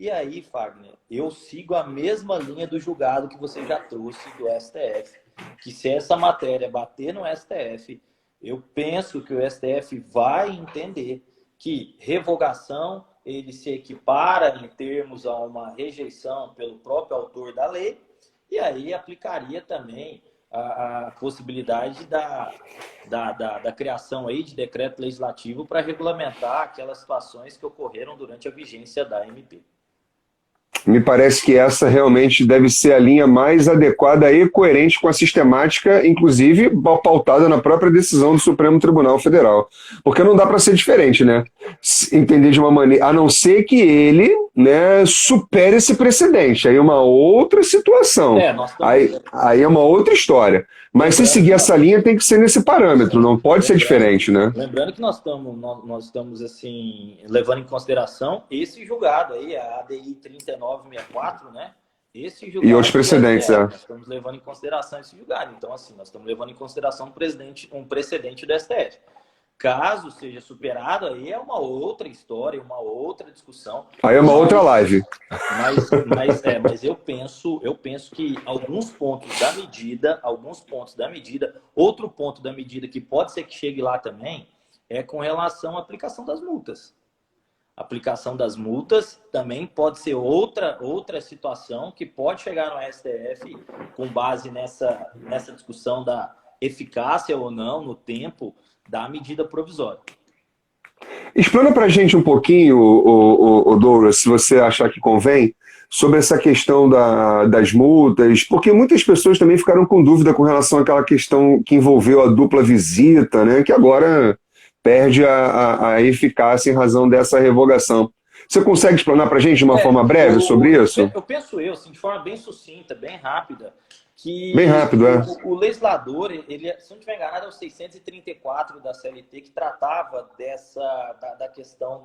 E aí, Fagner, eu sigo a mesma linha do julgado que você já trouxe do STF, que se essa matéria bater no STF, eu penso que o STF vai entender que revogação ele se equipara em termos a uma rejeição pelo próprio autor da lei, e aí aplicaria também a possibilidade da criação aí de decreto legislativo para regulamentar aquelas situações que ocorreram durante a vigência da MP. Me parece que essa realmente deve ser a linha mais adequada e coerente com a sistemática, inclusive pautada na própria decisão do Supremo Tribunal Federal. Porque não dá para ser diferente, né? Entender de uma maneira, a não ser que ele, né, supere esse precedente. Aí é uma outra situação. Aí é uma outra história. Mas se seguir essa linha, tem que ser nesse parâmetro, não pode ser diferente, né? Lembrando que nós estamos assim, levando em consideração esse julgado aí, a ADI 3964, né? Esse julgado e outros precedentes, nós estamos levando em consideração esse julgado. Então, assim, nós estamos levando em consideração um precedente do STF. Caso seja superado, aí é uma outra história, uma outra discussão. Aí é uma outra live. Mas eu penso que alguns pontos da medida, outro ponto da medida que pode ser que chegue lá também, é com relação à aplicação das multas. A aplicação das multas também pode ser outra situação que pode chegar no STF com base nessa discussão da eficácia ou não no tempo da medida provisória. Explana para a gente um pouquinho, o Douglas, se você achar que convém, sobre essa questão das multas, porque muitas pessoas também ficaram com dúvida com relação àquela questão que envolveu a dupla visita, né, que agora perde a eficácia em razão dessa revogação. Você consegue explanar para a gente de uma forma breve sobre isso? Eu penso assim, de forma bem sucinta, bem rápida, Bem que rápido, é. o legislador, ele, se não estiver enganado, é o 634 da CLT, que tratava da questão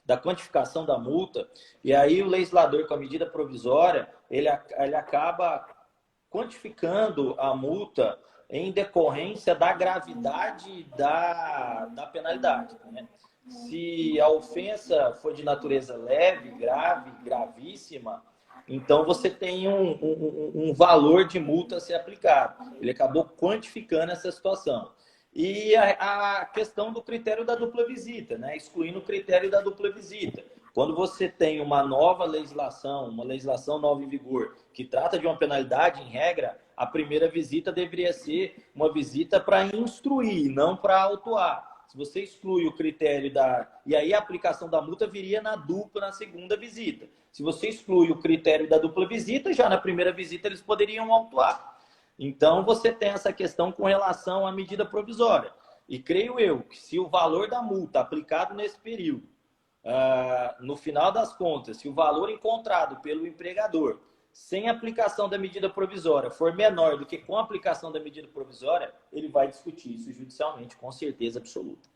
da quantificação da multa, e aí o legislador, com a medida provisória, ele acaba quantificando a multa em decorrência da gravidade da penalidade, né? Se a ofensa for de natureza leve, grave, gravíssima, então você tem um valor de multa a ser aplicado. Ele acabou quantificando essa situação. E a questão do critério da dupla visita, né? Excluindo o critério da dupla visita. Quando você tem uma nova legislação, uma legislação nova em vigor, que trata de uma penalidade, em regra, a primeira visita deveria ser uma visita para instruir, não para autuar. Se você exclui o critério da... E aí a aplicação da multa viria na dupla, na segunda visita. Se você exclui o critério da dupla visita, já na primeira visita eles poderiam autuar. Então você tem essa questão com relação à medida provisória. E creio eu que se o valor da multa aplicado nesse período, no final das contas, se o valor encontrado pelo empregador sem aplicação da medida provisória for menor do que com a aplicação da medida provisória, ele vai discutir isso judicialmente, com certeza absoluta.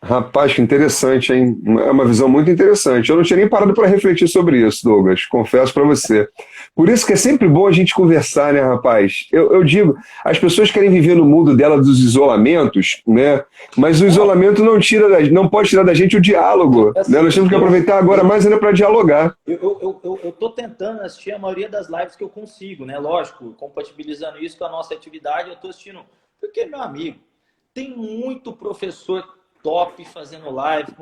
Rapaz, que interessante, hein? É uma visão muito interessante. Eu não tinha nem parado para refletir sobre isso, Douglas, confesso para você. Por isso que é sempre bom a gente conversar, né, rapaz? Eu digo, as pessoas querem viver no mundo dela dos isolamentos, né? Mas o isolamento não pode tirar da gente o diálogo, né? Nós temos que aproveitar agora mais ainda para dialogar. Eu tô tentando assistir a maioria das lives que eu consigo, né? Lógico, compatibilizando isso com a nossa atividade, eu tô assistindo. Porque, meu amigo, tem muito professor top fazendo live,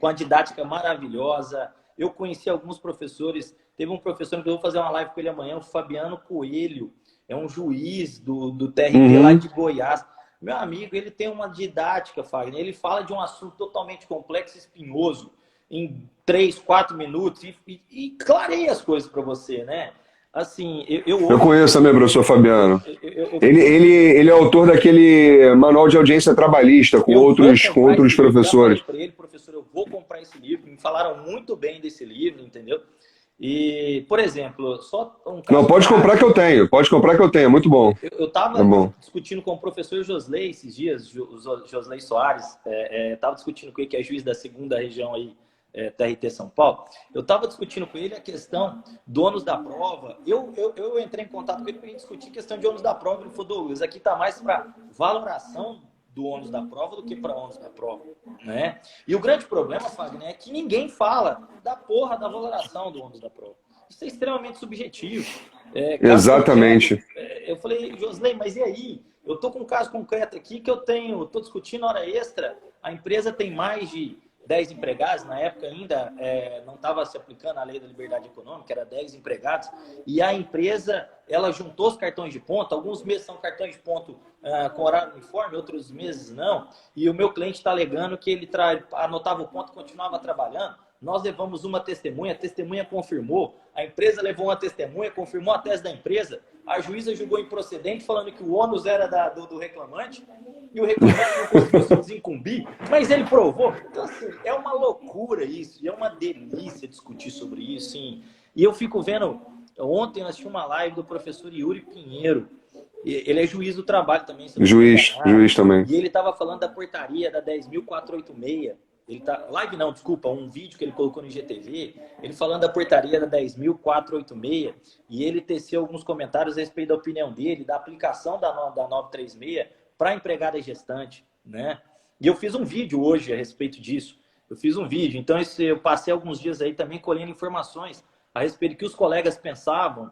com a didática maravilhosa. Eu conheci alguns professores, teve um professor que eu vou fazer uma live com ele amanhã, o Fabiano Coelho, é um juiz do TRT lá de Goiás. Meu amigo, ele tem uma didática, Fagner, ele fala de um assunto totalmente complexo e espinhoso em 3, 4 minutos e clareia as coisas para você, né? Assim, eu conheço também o professor Fabiano. Ele é autor daquele manual de audiência trabalhista com outros professores. Eu falei para ele, professor, eu vou comprar esse livro. Me falaram muito bem desse livro, entendeu? E, por exemplo, só um caso... Não, pode comprar que eu tenho. Pode comprar que eu tenho, é muito bom. Eu estava discutindo com o professor Josley esses dias, Josley Soares, estava discutindo com ele, que é juiz da segunda região aí, TRT São Paulo. Eu estava discutindo com ele a questão do ônus da prova. Eu entrei em contato com ele para a gente discutir a questão de ônus da prova. Ele falou, Douglas, aqui está mais para valoração do ônus da prova do que para ônus da prova, né? E o grande problema, Fagner, é que ninguém fala da porra da valoração do ônus da prova. Isso é extremamente subjetivo. Exatamente. Eu falei, Josley, mas e aí? Eu tô com um caso concreto aqui que eu tô discutindo hora extra, a empresa tem mais de 10 empregados, na época ainda não estava se aplicando a lei da liberdade econômica, era 10 empregados, e a empresa, ela juntou os cartões de ponto, alguns meses são cartões de ponto com horário uniforme, outros meses não, e o meu cliente está alegando que ele anotava o ponto e continuava trabalhando. Nós levamos uma testemunha, a testemunha confirmou, a empresa levou uma testemunha, confirmou a tese da empresa, a juíza julgou improcedente, falando que o ônus era do reclamante, e o reclamante não conseguiu se desincumbir, mas ele provou. Então, assim, é uma loucura isso, e é uma delícia discutir sobre isso, sim. E eu fico vendo, ontem eu assisti uma live do professor Yuri Pinheiro, ele é juiz do trabalho também. Juiz também. E ele estava falando da portaria da 10.486, um vídeo que ele colocou no IGTV, ele falando da portaria da 10.486, e ele teceu alguns comentários a respeito da opinião dele, da aplicação da 936 para empregada gestante, né? E eu fiz um vídeo hoje a respeito disso. Então eu passei alguns dias aí também colhendo informações a respeito do que os colegas pensavam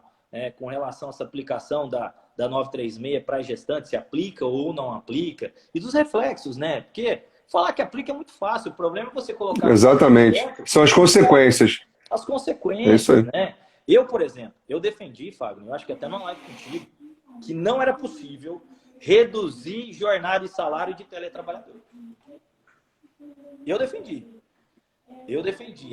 com relação a essa aplicação da 936 para gestante, se aplica ou não aplica, e dos reflexos, né? Porque falar que aplica é muito fácil, o problema é você colocar... Exatamente, são as consequências. As consequências, né? Eu, por exemplo, eu defendi, Fábio, eu acho que até numa live contigo, que não era possível reduzir jornada e salário de teletrabalhador. Eu defendi.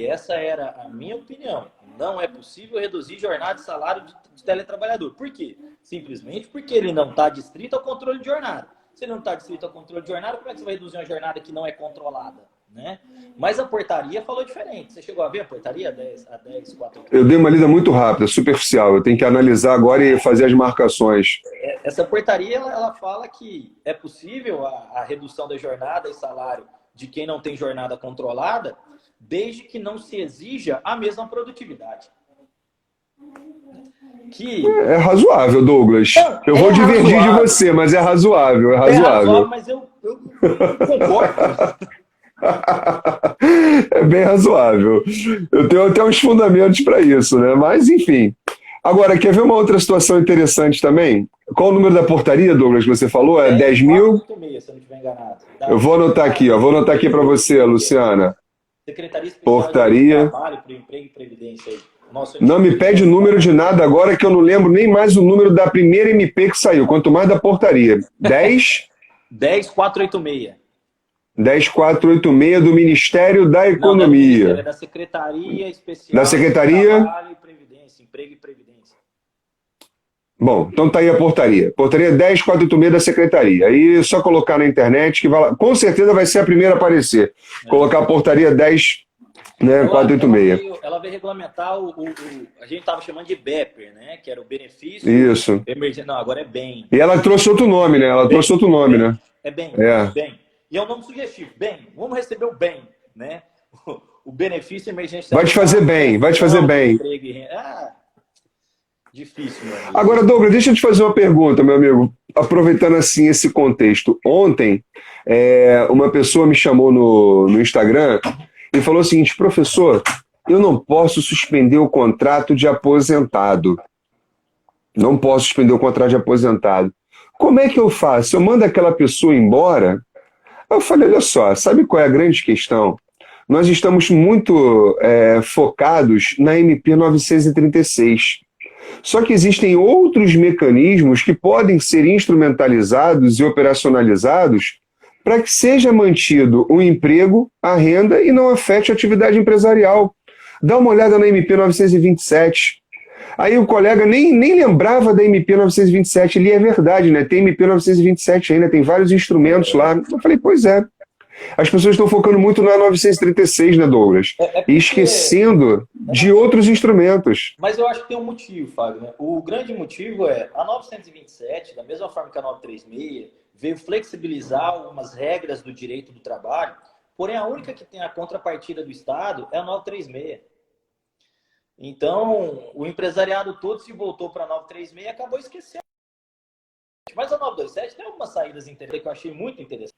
Essa era a minha opinião. Não é possível reduzir jornada e salário de teletrabalhador. Por quê? Simplesmente porque ele não está distrito ao controle de jornada. Se ele não está distrito ao controle de jornada, como é que você vai reduzir uma jornada que não é controlada? né? Mas a portaria falou diferente. Você chegou a ver a portaria a 10.4? Eu dei uma lida muito rápida, superficial. Eu tenho que analisar agora e fazer as marcações. Essa portaria ela fala que é possível a redução da jornada e salário de quem não tem jornada controlada, desde que não se exija a mesma produtividade. É razoável, Douglas. Eu vou divergir de você, mas é razoável, é É razoável, razoável. mas eu concordo com isso. É bem razoável. Eu tenho até uns fundamentos para isso, né? Mas, enfim. Agora, quer ver uma outra situação interessante também? Qual o número da portaria, Douglas, que você falou? É 10 mil? 10.486, se eu não estiver enganado. Eu vou anotar aqui, ó. Vou anotar aqui para você, Luciana. Secretaria Especial de Portaria. Trabalho, para o Emprego e Previdência aí. Nosso Não me pede o número de nada agora, que eu não lembro nem mais o número da primeira MP que saiu, quanto mais da portaria. 10.486. 10.486 do Ministério da Não, não é do Ministério, Economia. é da Secretaria Especial Da Secretaria? de Trabalho e Previdência, Emprego e Previdência. Bom, então tá aí a portaria. Portaria 10.486 da Secretaria. Aí é só colocar na internet que vai lá. Com certeza vai ser a primeira a aparecer. Colocar a portaria 10, né, 486. Ela veio regulamentar a gente estava chamando de BEPER, né? Que era o benefício Isso. emergente. Não, agora é bem. E ela trouxe outro nome, né? Ela trouxe outro nome, né? É bem, É. bem. E é um nome sugestivo, bem. Vamos receber o bem, né? O benefício emergente. Vai te fazer bem, vai te fazer bem. Difícil, meu amigo. Agora, Douglas, deixa eu te fazer uma pergunta, meu amigo. Aproveitando assim esse contexto. Ontem, uma pessoa me chamou no Instagram e falou o seguinte: professor, eu não posso suspender o contrato de aposentado. Não posso suspender o contrato de aposentado. Como é que eu faço? Eu mando aquela pessoa embora? Eu falei, olha só, sabe qual é a grande questão? Nós estamos muito focados na MP 936. Só que existem outros mecanismos que podem ser instrumentalizados e operacionalizados para que seja mantido o emprego, a renda e não afete a atividade empresarial. Dá uma olhada na MP 927. Aí o colega nem lembrava da MP 927. Ele é verdade, né? Tem MP 927 ainda, tem vários instrumentos lá. Eu falei, pois é. As pessoas estão focando muito na 936, né, Douglas? E esquecendo de outros instrumentos. Mas eu acho que tem um motivo, Fábio. Né? O grande motivo é a 927, da mesma forma que a 936, veio flexibilizar algumas regras do direito do trabalho, porém a única que tem a contrapartida do Estado é a 936. Então, o empresariado todo se voltou para a 936 e acabou esquecendo. Mas a 927 tem algumas saídas interessantes que eu achei muito interessante.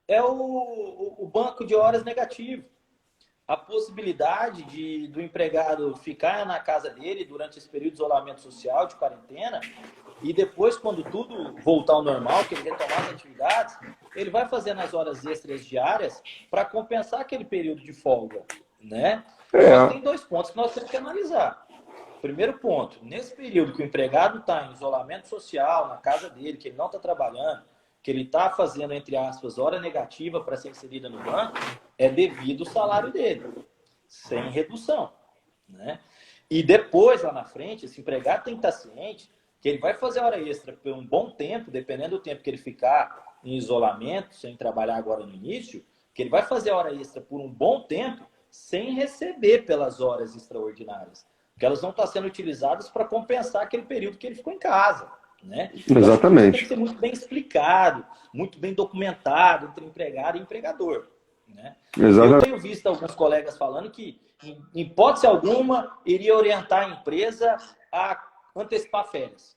É o banco de horas negativo. A possibilidade do empregado ficar na casa dele durante esse período de isolamento social, de quarentena, e depois, quando tudo voltar ao normal, que ele retomar as atividades, ele vai fazendo as horas extras diárias para compensar aquele período de folga, né? Só que tem dois pontos que nós temos que analisar. Primeiro ponto, nesse período que o empregado está em isolamento social, na casa dele, que ele não está trabalhando, que ele está fazendo, entre aspas, hora negativa para ser inserida no banco, é devido ao salário dele, sem redução, né? E depois, lá na frente, esse empregado tem que estar ciente que ele vai fazer hora extra por um bom tempo, dependendo do tempo que ele ficar em isolamento, sem trabalhar agora no início, que ele vai fazer hora extra por um bom tempo, sem receber pelas horas extraordinárias, porque elas vão estar sendo utilizadas para compensar aquele período que ele ficou em casa. Né? Exatamente. Tem que ser muito bem explicado, muito bem documentado entre empregado e empregador. Né? Eu tenho visto alguns colegas falando que, em hipótese alguma, iria orientar a empresa a antecipar férias.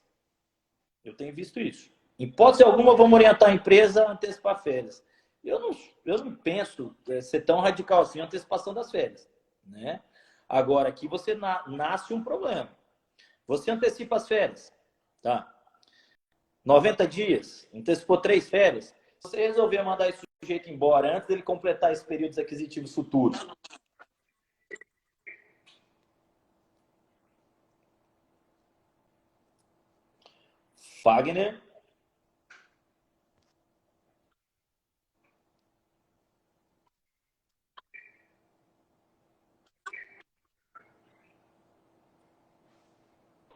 Eu tenho visto isso. Em hipótese alguma, vamos orientar a empresa a antecipar férias. Eu não penso ser tão radical assim a antecipação das férias. Né? Agora, aqui você nasce um problema. Você antecipa as férias. Tá? 90 dias, antecipou 3 férias. Se você resolver mandar esse sujeito embora antes dele completar esses períodos aquisitivos futuros. Fagner.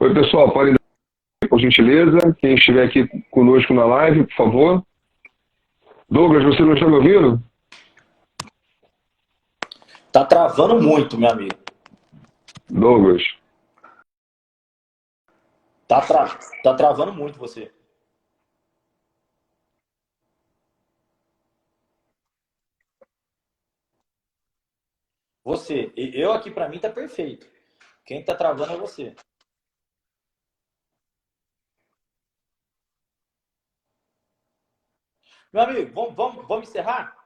Oi, pessoal, podem dar, por gentileza, quem estiver aqui conosco na live, por favor. Douglas, você não está me ouvindo? Tá travando muito, meu amigo. Douglas. Tá travando muito você. Você. Eu aqui pra mim tá perfeito. Quem tá travando é você. Meu amigo, vamos encerrar?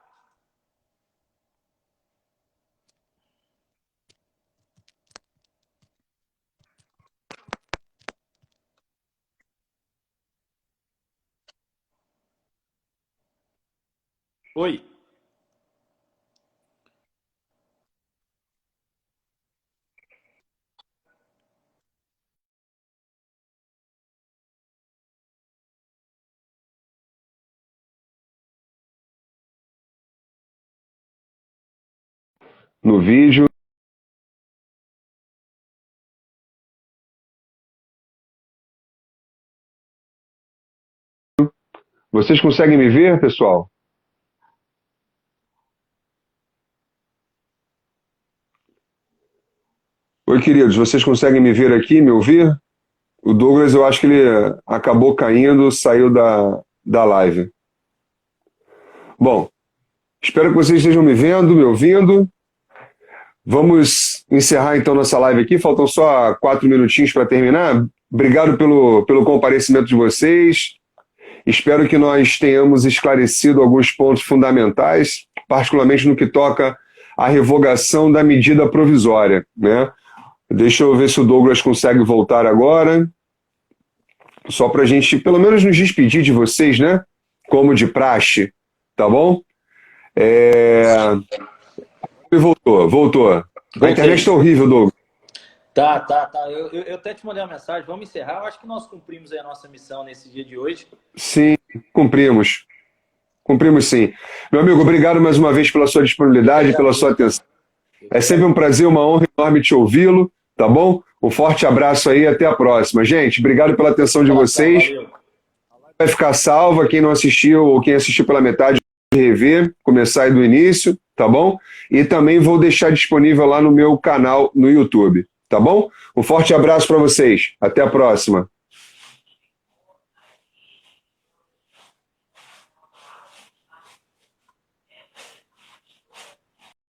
Oi. No vídeo. Vocês conseguem me ver, pessoal? Oi, queridos, vocês conseguem me ver aqui, me ouvir? O Douglas, eu acho que ele acabou caindo, saiu da live. Bom, espero que vocês estejam me vendo, me ouvindo. Vamos encerrar então nossa live aqui. Faltam só 4 minutinhos para terminar. Obrigado pelo comparecimento de vocês. Espero que nós tenhamos esclarecido alguns pontos fundamentais, particularmente no que toca à revogação da medida provisória, né? Deixa eu ver se o Douglas consegue voltar agora. Só para a gente, pelo menos, nos despedir de vocês, né? Como de praxe, tá bom? Voltou. A internet está horrível, Douglas. Tá. Eu até te mandei uma mensagem. Vamos encerrar. Eu acho que nós cumprimos a nossa missão nesse dia de hoje. Sim, cumprimos. Cumprimos sim. Meu amigo, obrigado mais uma vez pela sua disponibilidade, pela sua atenção. É sempre um prazer, uma honra enorme te ouvi-lo, tá bom? Um forte abraço aí, até a próxima. Gente, obrigado pela atenção de vocês. Vai ficar salva, quem não assistiu ou quem assistiu pela metade, rever, começar aí do início, tá bom? E também vou deixar disponível lá no meu canal no YouTube, tá bom? Um forte abraço para vocês. Até a próxima.